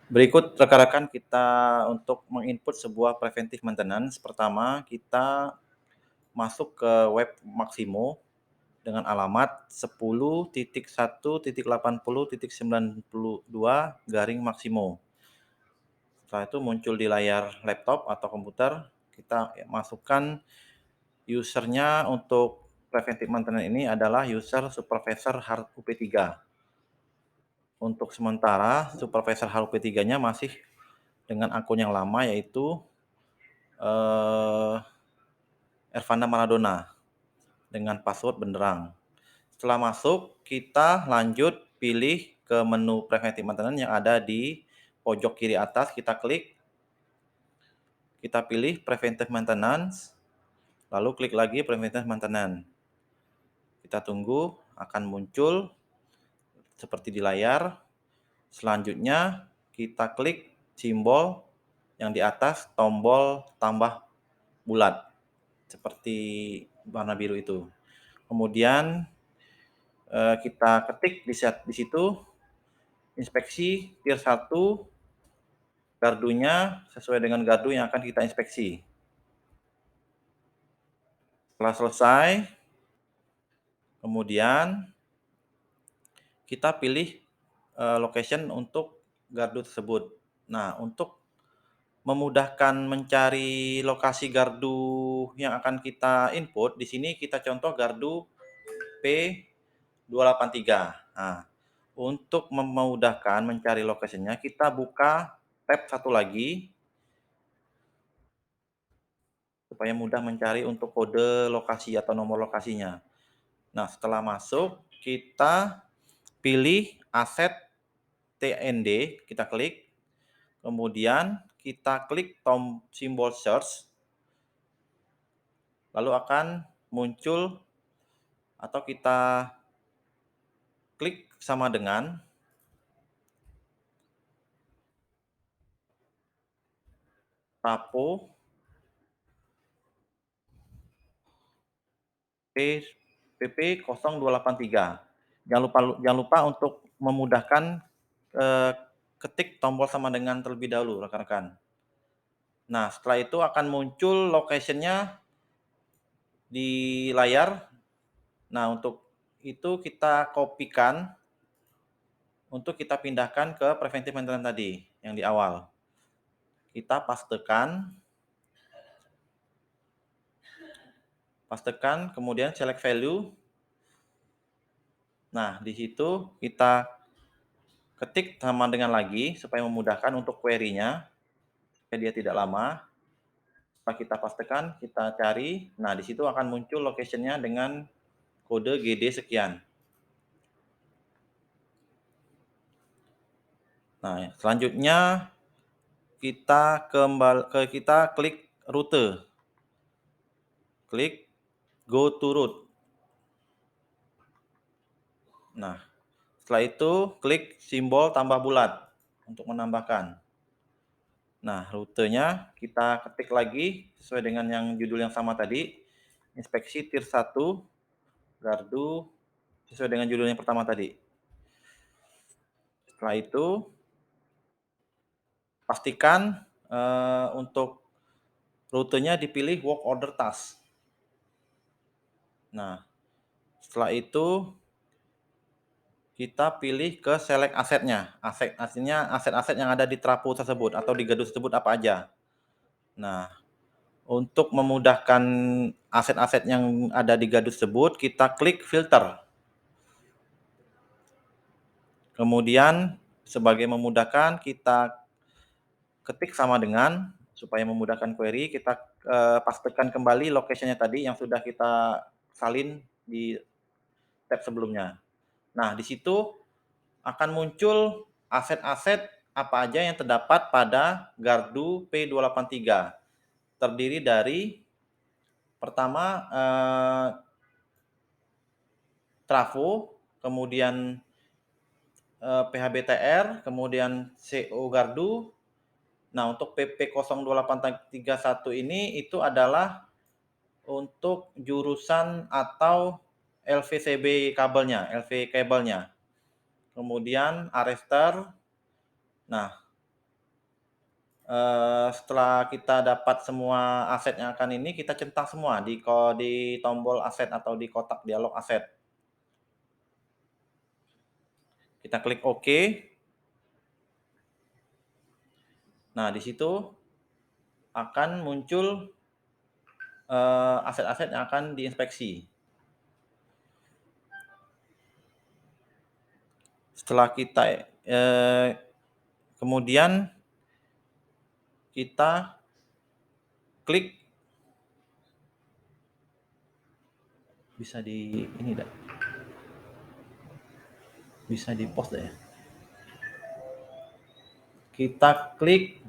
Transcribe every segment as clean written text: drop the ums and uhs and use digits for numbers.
Berikut rekan-rekan kita untuk menginput sebuah preventive maintenance. Pertama, kita masuk ke web Maximo dengan alamat 10.1.80.92 Setelah itu muncul di layar laptop atau komputer, kita masukkan usernya untuk preventive maintenance ini adalah user supervisor hard UP3. Untuk sementara, supervisor hard UP3-nya masih dengan akun yang lama, yaitu Ervanda Maradona dengan password benderang. Setelah masuk, kita lanjut pilih ke menu preventive maintenance yang ada di pojok kiri atas. Kita klik, kita pilih preventive maintenance, lalu klik lagi preventive maintenance. Kita tunggu, akan muncul seperti di layar. Selanjutnya, kita klik simbol yang di atas tombol tambah bulat seperti warna biru itu. Kemudian kita ketik di situ inspeksi tier 1 gardunya sesuai dengan gardu yang akan kita inspeksi. Setelah selesai, kemudian kita pilih location untuk gardu tersebut. Nah, untuk memudahkan mencari lokasi gardu yang akan kita input, di sini kita contoh gardu P283. Nah, untuk memudahkan mencari lokasinya, kita buka tab satu lagi supaya mudah mencari untuk kode lokasi atau nomor lokasinya. Nah, setelah masuk, kita pilih aset TND, kita klik, kemudian kita klik simbol search, lalu akan muncul atau kita klik sama dengan Rapo PP 0283. Jangan lupa untuk memudahkan ketik tombol sama dengan terlebih dahulu, rekan-rekan. Nah, setelah itu akan muncul location-nya di layar. Nah, untuk itu kita kopikan untuk kita pindahkan ke preventive maintenance tadi yang di awal. Kita pastekan, kemudian select value. Nah, di situ kita ketik sama dengan lagi supaya memudahkan untuk query-nya, supaya dia tidak lama. Setelah kita pastekan, kita cari. Nah, di situ akan muncul location-nya dengan kode GD sekian. Nah, selanjutnya kita klik rute. Klik go to route. Nah, setelah itu klik simbol tambah bulat untuk menambahkan. Nah, rutenya kita ketik lagi sesuai dengan yang judul yang sama tadi. Inspeksi tier 1 gardu sesuai dengan judul yang pertama tadi. Setelah itu pastikan untuk rutenya dipilih work order task. Nah, setelah itu kita pilih ke select asetnya. Aset-aset yang ada di trapo tersebut atau di gardu tersebut apa aja. Nah, untuk memudahkan aset-aset yang ada di gardu tersebut, kita klik filter. Kemudian sebagai memudahkan, kita ketik sama dengan supaya memudahkan query, kita pastekan kembali location-nya tadi yang sudah kita salin di tab sebelumnya. Nah, di situ akan muncul aset-aset apa aja yang terdapat pada gardu P283. Terdiri dari pertama trafo, kemudian PHBTR, kemudian CO gardu. Nah, untuk PP 02831 ini itu adalah untuk jurusan atau LVCB kabelnya, LV kabelnya. Kemudian arrestor. Nah, Setelah kita dapat semua aset yang akan ini, kita centang semua di tombol aset atau di kotak dialog aset. Kita klik OK. Nah, di situ akan muncul aset-aset yang akan diinspeksi. Setelah kita kemudian kita klik, bisa di ini dah, bisa di post dah ya. Kita klik,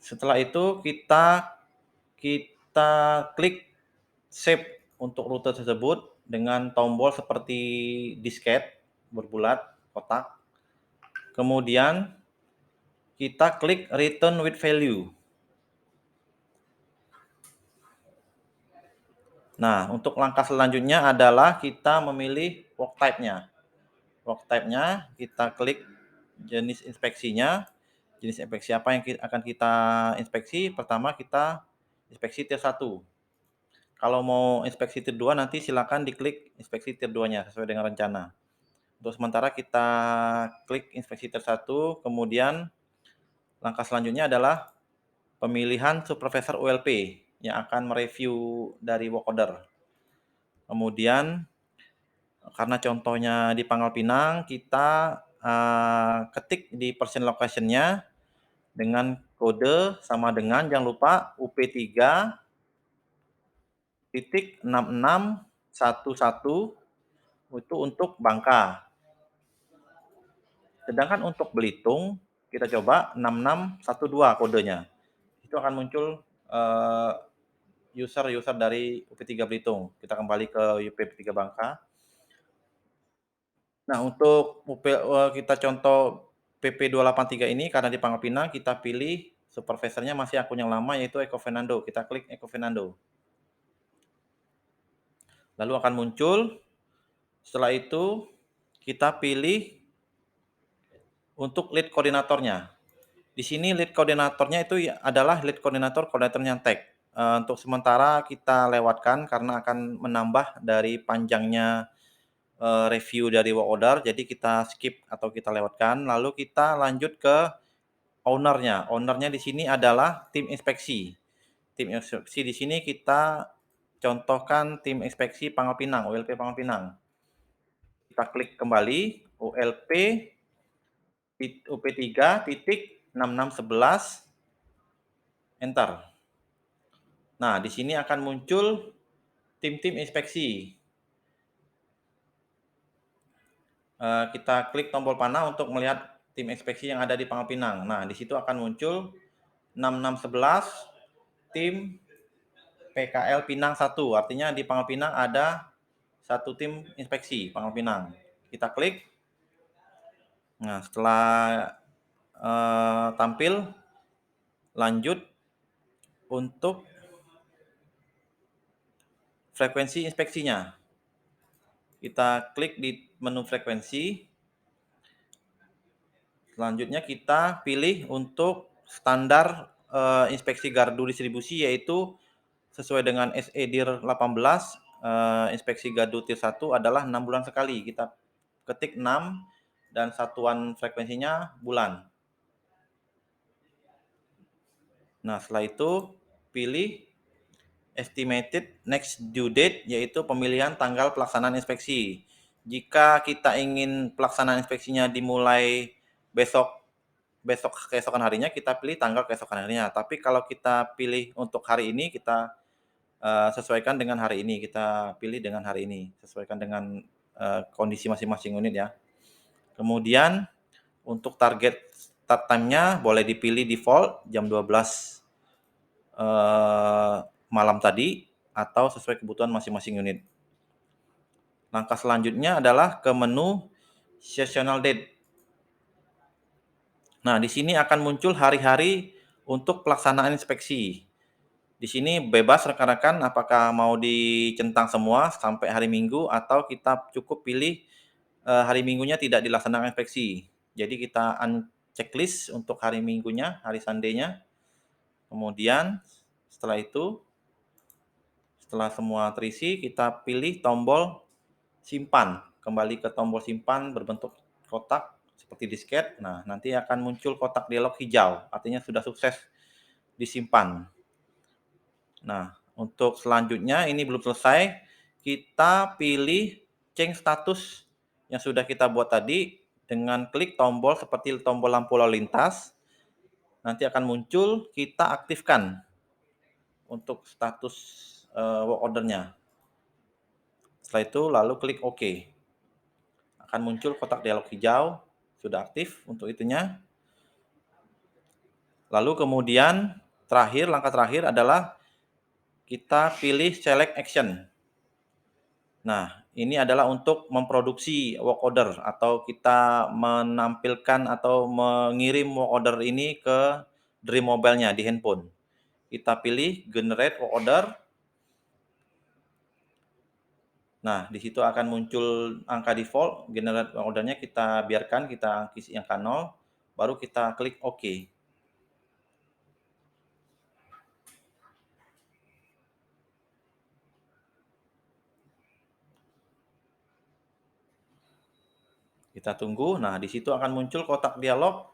setelah itu kita klik save untuk rute tersebut dengan tombol seperti disket berbulat kotak. Kemudian kita klik return with value. Nah, untuk langkah selanjutnya adalah kita memilih work type-nya. Work type-nya kita klik jenis inspeksinya. Jenis inspeksi apa yang akan kita inspeksi? Pertama kita inspeksi tier 1. Kalau mau inspeksi tier 2 nanti silakan diklik inspeksi tier 2-nya sesuai dengan rencana. Untuk sementara kita klik inspeksi tier 1, kemudian langkah selanjutnya adalah pemilihan supervisor ULP yang akan mereview dari work order. Kemudian karena contohnya di Pangkal Pinang, kita ketik di person location-nya dengan kode sama dengan, jangan lupa, UP3.6611 itu untuk Bangka. Sedangkan untuk Belitung, kita coba 6612 kodenya. Itu akan muncul user dari UP3 Belitung. Kita kembali ke UP3 Bangka. Nah, untuk kita contoh PP283 ini karena di Pangkal Pinang, kita pilih supervisornya masih akun yang lama yaitu Eko Fernando. Kita klik Eko Fernando. Lalu akan muncul, setelah itu kita pilih untuk lead koordinatornya. Di sini lead koordinatornya itu adalah lead koordinator Nyantek. Untuk sementara kita lewatkan karena akan menambah dari panjangnya review dari work order, jadi kita skip atau kita lewatkan. Lalu kita lanjut ke owner-nya. Owner-nya di sini adalah tim inspeksi. Tim inspeksi di sini kita contohkan tim inspeksi Pangkal Pinang, ULP Pangkal Pinang. Kita klik kembali ULP UP3.6611, enter. Nah, di sini akan muncul tim-tim inspeksi. Kita klik tombol panah untuk melihat tim inspeksi yang ada di Pangkal Pinang. Nah, di situ akan muncul 6611 tim PKL Pinang 1. Artinya di Pangkal Pinang ada satu tim inspeksi Pangkal Pinang. Kita klik. Nah, setelah tampil, lanjut untuk frekuensi inspeksinya. Kita klik di menu frekuensi. Selanjutnya kita pilih untuk standar inspeksi gardu distribusi, yaitu sesuai dengan SE DIR 18, inspeksi gardu tier 1 adalah 6 bulan sekali. Kita ketik 6 dan satuan frekuensinya bulan. Nah, setelah itu pilih estimated next due date, yaitu pemilihan tanggal pelaksanaan inspeksi. Jika kita ingin pelaksanaan inspeksinya dimulai besok keesokan harinya, kita pilih tanggal keesokan harinya. Tapi kalau kita pilih untuk hari ini, kita sesuaikan dengan hari ini. Kita pilih dengan hari ini, sesuaikan dengan kondisi masing-masing unit ya. Kemudian untuk target start time-nya boleh dipilih default jam 12 malam tadi atau sesuai kebutuhan masing-masing unit. Langkah selanjutnya adalah ke menu seasonal date. Nah, di sini akan muncul hari-hari untuk pelaksanaan inspeksi. Di sini bebas rekan-rekan apakah mau dicentang semua sampai hari Minggu atau kita cukup pilih hari Minggunya tidak dilaksanakan inspeksi. Jadi kita checklist untuk hari Minggunya, hari Sunday-nya. Kemudian setelah itu, setelah semua terisi, kita pilih tombol simpan. Kembali ke tombol simpan berbentuk kotak seperti disket. Nah, nanti akan muncul kotak dialog hijau, artinya sudah sukses disimpan. Nah, untuk selanjutnya ini belum selesai, kita pilih change status yang sudah kita buat tadi dengan klik tombol seperti tombol lampu lalu lintas. Nanti akan muncul, kita aktifkan untuk status work order-nya. Setelah itu lalu klik OK. Akan muncul kotak dialog hijau, sudah aktif untuk itunya. Lalu kemudian langkah terakhir adalah kita pilih select action. Nah, ini adalah untuk memproduksi work order atau kita menampilkan atau mengirim work order ini ke Dream Mobile-nya di handphone. Kita pilih generate work order. Nah, di situ akan muncul angka default, generate work order-nya kita biarkan, kita isi angka 0, baru kita klik OK. Kita tunggu. Nah, di situ akan muncul kotak dialog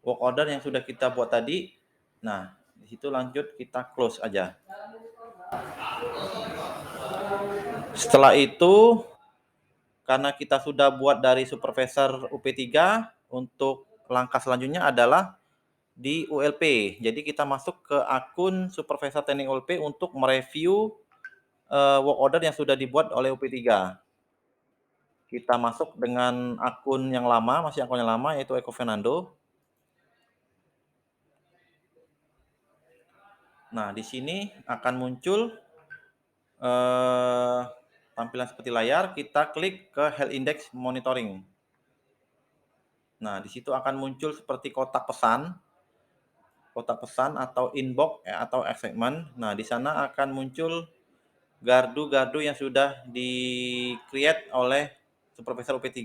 work order yang sudah kita buat tadi. Nah, di situ lanjut kita close aja. Setelah itu, karena kita sudah buat dari supervisor UP3, untuk langkah selanjutnya adalah di ULP. Jadi kita masuk ke akun supervisor teknik ULP untuk mereview work order yang sudah dibuat oleh UP3. Kita masuk dengan akun yang lama, masih akun yang lama, yaitu Eko Fernando. Nah, di sini akan muncul tampilan seperti layar, kita klik ke Health Index Monitoring. Nah, di situ akan muncul seperti kotak pesan atau inbox atau assignment. Nah, di sana akan muncul gardu-gardu yang sudah di-create oleh supervisor UP3.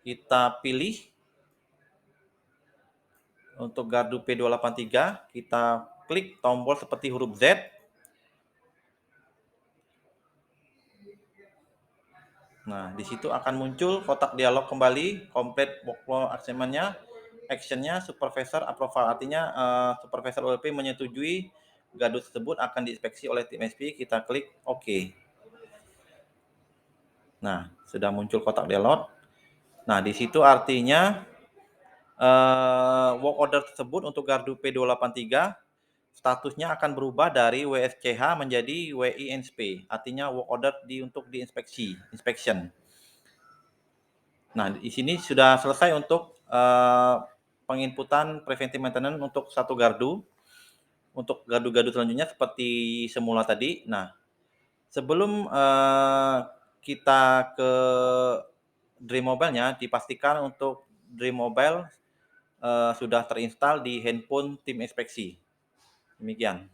Kita pilih untuk gardu P283, kita klik tombol seperti huruf Z. Nah, di situ akan muncul kotak dialog kembali, complete workflow assignment-nya, action-nya supervisor approval, artinya supervisor ULP menyetujui gardu tersebut akan diinspeksi oleh tim SP, kita klik OK. Nah, sudah muncul kotak dialog. Nah, di situ artinya work order tersebut untuk gardu P283 statusnya akan berubah dari WSCH menjadi WINSP, artinya work order untuk inspection. Nah, di sini sudah selesai untuk penginputan preventive maintenance untuk satu gardu. Untuk gardu-gardu selanjutnya seperti semula tadi. Nah, sebelum kita ke Dream Mobile-nya, dipastikan untuk Dream Mobile sudah terinstall di handphone tim inspeksi. Demikian.